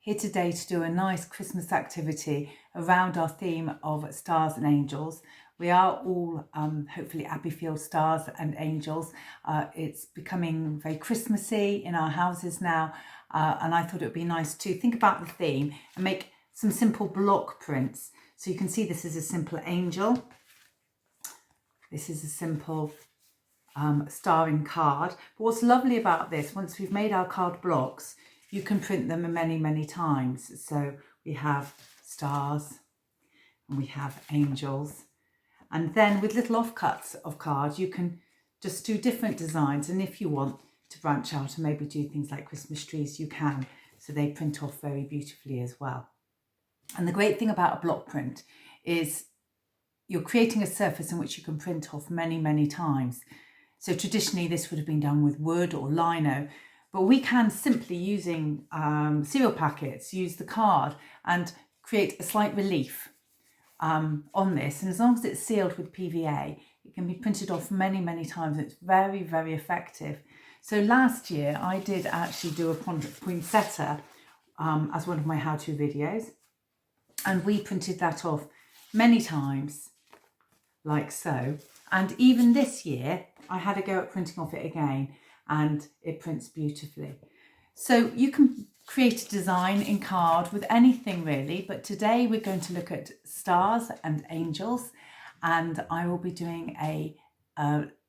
Here today to do a nice Christmas activity around our theme of stars and angels. We are all hopefully Abbeyfield stars and angels. It's becoming very Christmassy in our houses now, and I thought it would be nice to think about the theme and make some simple block prints. So you can see this is a simple angel. This is a simple starring card. But what's lovely about this, once we've made our card blocks, you can print them many times. So we have stars and we have angels. And then with little offcuts of cards, you can just do different designs. And if you want to branch out and maybe do things like Christmas trees, you can. So they print off very beautifully as well. And the great thing about a block print is you're creating a surface in which you can print off many times. So traditionally this would have been done with wood or lino, but we can simply, using cereal packets, use the card and create a slight relief on this. And as long as it's sealed with PVA, it can be printed off many times. It's very effective. So last year I did actually do a poinsettia as one of my how-to videos, and we printed that off many times like so. And even this year I had a go at printing off it again, and it prints beautifully. So you can create a design in card with anything really, but today we're going to look at stars and angels, and I will be doing a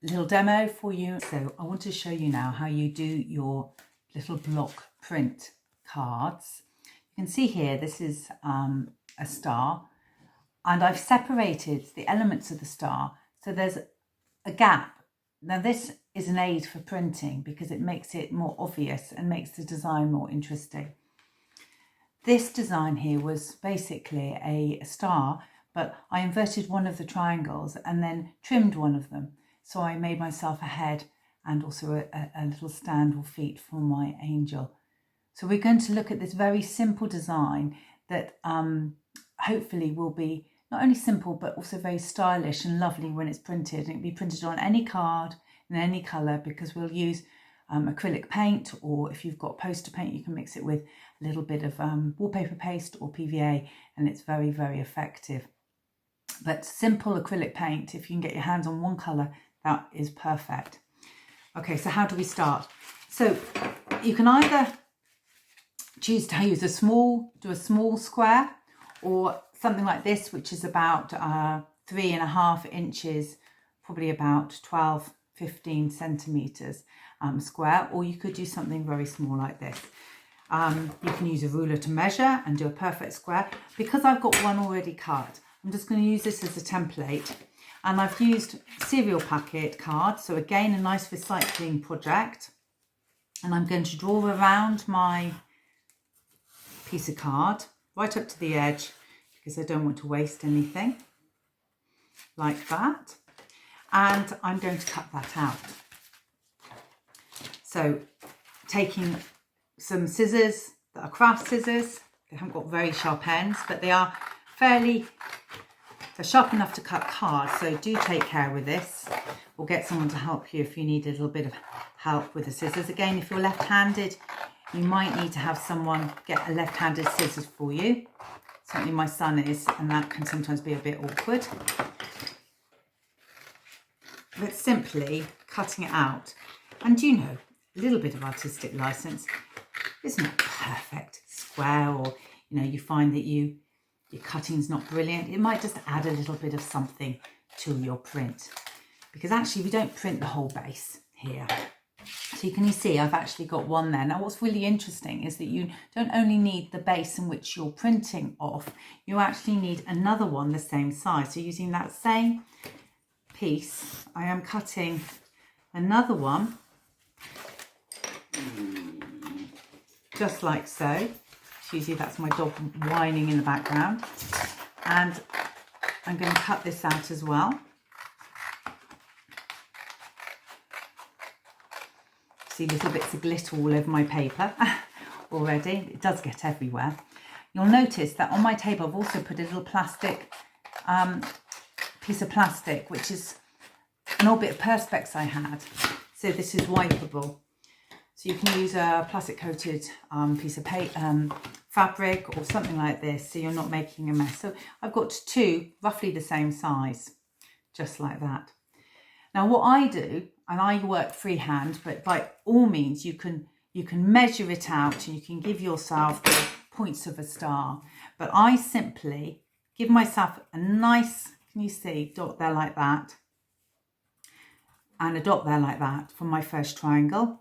little demo for you. So I want to show you now how you do your little block print cards. You can see here this is a star, and I've separated the elements of the star so there's a gap. Now this is an aid for printing because it makes it more obvious and makes the design more interesting. This design here was basically a star, but I inverted one of the triangles and then trimmed one of them. So I made myself a head and also a little stand or feet for my angel. So we're going to look at this very simple design that hopefully will be not only simple but also very stylish and lovely when it's printed. And it can be printed on any card in any colour, because we'll use acrylic paint, or if you've got poster paint you can mix it with a little bit of wallpaper paste or PVA, and it's very effective. But simple acrylic paint, if you can get your hands on one colour, that is perfect. Okay, so how do we start? So you can either choose to use a small square, or something like this, which is about 3.5 inches, probably about 12-15 centimeters square, or you could do something very small like this. You can use a ruler to measure and do a perfect square. Because I've got one already cut, I'm just going to use this as a template, and I've used cereal packet cards, so again a nice recycling project, and I'm going to draw around my piece of card right up to the edge because I don't want to waste anything, like that. And I'm going to cut that out. So taking some scissors that are craft scissors, they haven't got very sharp ends, but they're sharp enough to cut cards, so do take care with this, or get someone to help you if you need a little bit of help with the scissors. Again, if you're left-handed, you might need to have someone get a left-handed scissors for you. Certainly my son is, and that can sometimes be a bit awkward. But simply cutting it out. And you know, a little bit of artistic license. It's not perfect square, or you know, you find that your cutting's not brilliant. It might just add a little bit of something to your print, because actually we don't print the whole base here. So you can see I've actually got one there. Now what's really interesting is that you don't only need the base in which you're printing off, you actually need another one the same size. So using that same piece, I am cutting another one, just like so. Usually that's my dog whining in the background. And I'm going to cut this out as well. See little bits of glitter all over my paper already. It does get everywhere. You'll notice that on my table I've also put a little plastic piece of plastic, which is an old bit of Perspex I had. So this is wipeable. So you can use a plastic coated piece of fabric or something like this, so you're not making a mess. So I've got two roughly the same size, just like that. Now what I do, and I work freehand, but by all means you can measure it out and you can give yourself the points of a star. But I simply give myself a nice, can you see, dot there like that, and a dot there like that for my first triangle.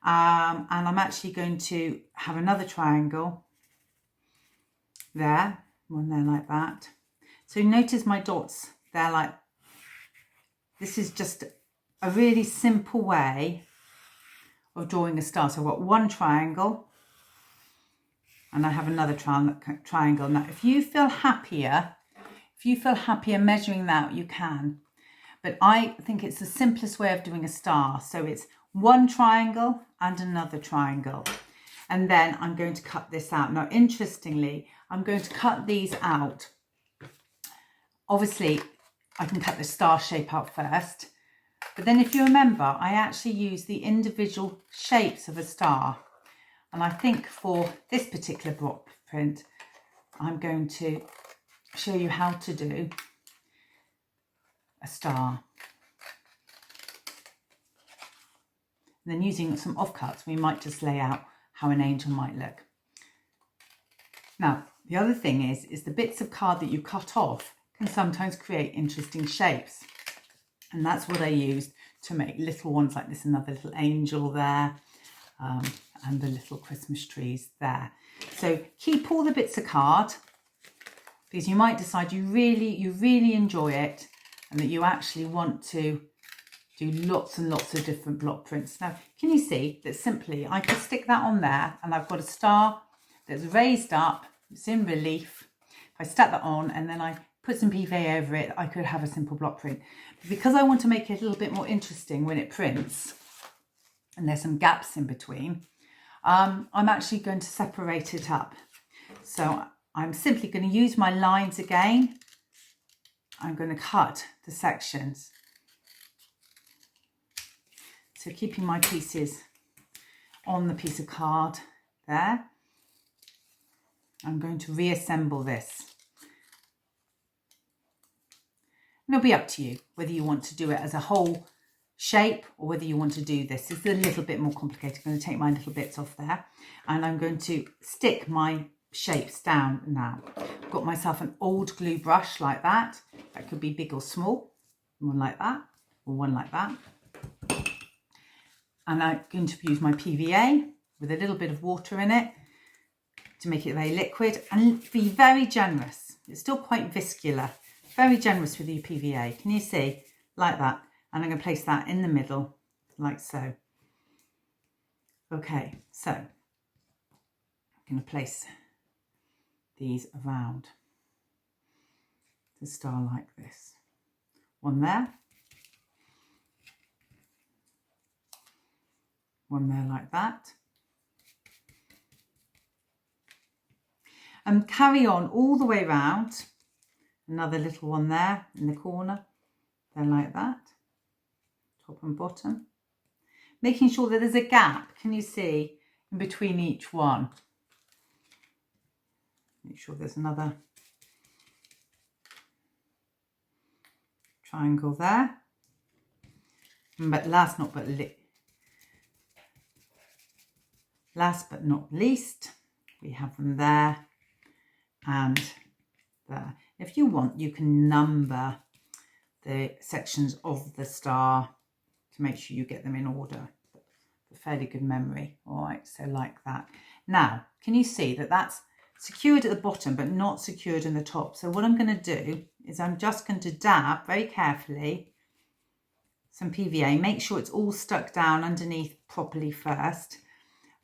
And I'm actually going to have another triangle there, one there like that. So notice my dots there, like this is just a really simple way of drawing a star. So I've got one triangle and I have another triangle. Now if you feel happier measuring that, you can, but I think it's the simplest way of doing a star. So it's one triangle and another triangle, and then I'm going to cut this out. Now interestingly, I'm going to cut these out. Obviously I can cut the star shape out first, but then if you remember, I actually use the individual shapes of a star, and I think for this particular block print I'm going to show you how to do a star. And then using some offcuts, we might just lay out how an angel might look. Now, the other thing is the bits of card that you cut off can sometimes create interesting shapes. And that's what I used to make little ones like this, another little angel there, and the little Christmas trees there. So keep all the bits of card, because you might decide you really enjoy it and that you actually want to do lots and lots of different block prints. Now, can you see that simply I could stick that on there and I've got a star that's raised up, it's in relief. If I stuck that on and then I put some PVA over it, I could have a simple block print. But because I want to make it a little bit more interesting when it prints, and there's some gaps in between, I'm actually going to separate it up. So I'm simply going to use my lines again. I'm going to cut the sections. So keeping my pieces on the piece of card there, I'm going to reassemble this. And it'll be up to you whether you want to do it as a whole shape or whether you want to do this. It's a little bit more complicated. I'm going to take my little bits off there and I'm going to stick my shapes down now. I've got myself an old glue brush like that. That could be big or small. One like that or one like that. And I'm going to use my PVA with a little bit of water in it to make it very liquid, and be very generous. It's still quite viscular. Very generous with your PVA. Can you see? Like that. And I'm going to place that in the middle, like so. Okay, so I'm going to place these around the star like this. One there. One there like that. And carry on all the way around. Another little one there in the corner. Then like that. Top and bottom. Making sure that there's a gap, can you see, in between each one. Make sure there's another triangle there. But last but not least, we have them there and there. If you want, you can number the sections of the star to make sure you get them in order. A fairly good memory. All right, so like that. Now, can you see that that's secured at the bottom but not secured in the top? So what I'm going to do is I'm just going to dab very carefully some PVA. Make sure it's all stuck down underneath properly first.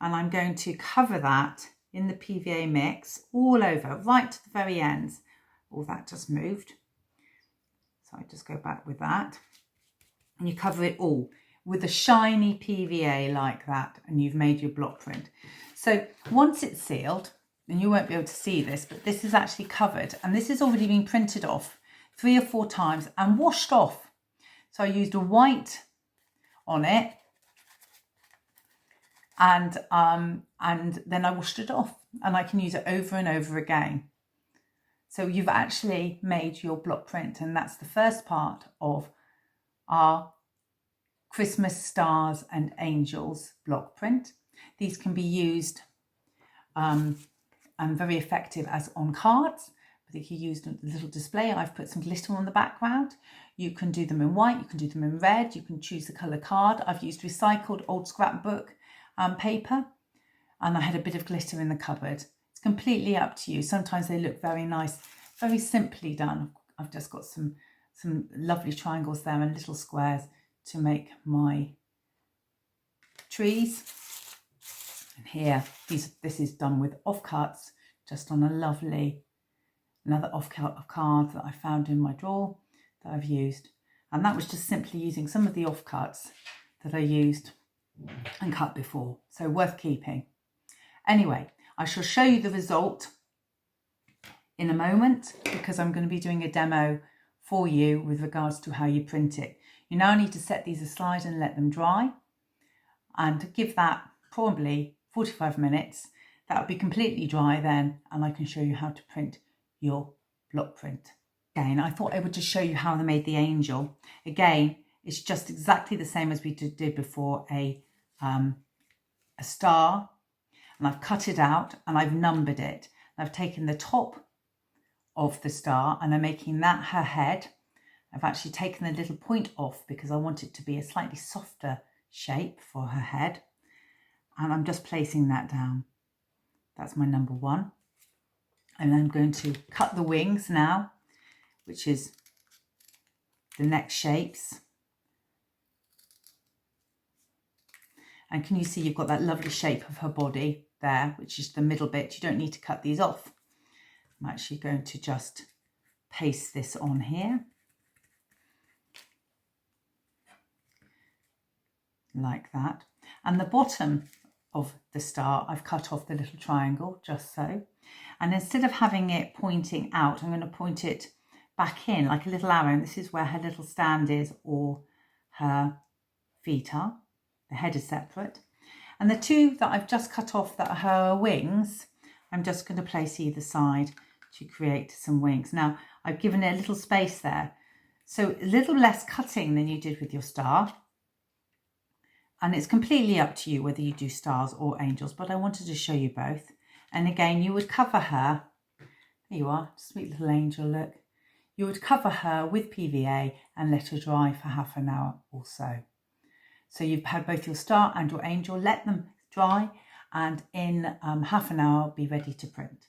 And I'm going to cover that in the PVA mix all over, right to the very ends. Oh, that just moved. So I just go back with that. And you cover it all with a shiny PVA like that, and you've made your block print. So once it's sealed, and you won't be able to see this, but this is actually covered, and this has already been printed off 3 or 4 times and washed off. So I used a white on it, and then I washed it off, and I can use it over and over again. So you've actually made your block print, and that's the first part of our Christmas stars and angels block print. These can be used and very effective as on cards. I think you used a little display. I've put some glitter on the background. You can do them in white, you can do them in red, you can choose the colour card. I've used recycled old scrapbook paper, and I had a bit of glitter in the cupboard. It's completely up to you. Sometimes they look very nice, very simply done. I've just got some lovely triangles there and little squares to make my trees. And here, this is done with offcuts, just on a lovely, another offcut of cards that I found in my drawer that I've used. And that was just simply using some of the offcuts that I used and cut before. So worth keeping. Anyway, I shall show you the result in a moment, because I'm going to be doing a demo for you with regards to how you print it. You now need to set these aside and let them dry, and give that probably 45 minutes. That will be completely dry then, and I can show you how to print your block print. Again, I thought I would just show you how they made the angel. Again, it's just exactly the same as we did before, a star, and I've cut it out and I've numbered it. I've taken the top of the star and I'm making that her head. I've actually taken the little point off because I want it to be a slightly softer shape for her head, and I'm just placing that down. That's my number one. And I'm going to cut the wings now, which is the next shapes. And can you see you've got that lovely shape of her body there, which is the middle bit. You don't need to cut these off. I'm actually going to just paste this on here. Like that. And the bottom of the star, I've cut off the little triangle, just so. And instead of having it pointing out, I'm going to point it back in like a little arrow. And this is where her little stand is, or her feet are. The head is separate. And the two that I've just cut off that are her wings, I'm just going to place either side to create some wings. Now, I've given it a little space there. So a little less cutting than you did with your star. And it's completely up to you whether you do stars or angels, but I wanted to show you both. And again, you would cover her. There you are, sweet little angel, look. You would cover her with PVA and let her dry for half an hour or so. So you've had both your star and your angel, let them dry, and in half an hour be ready to print.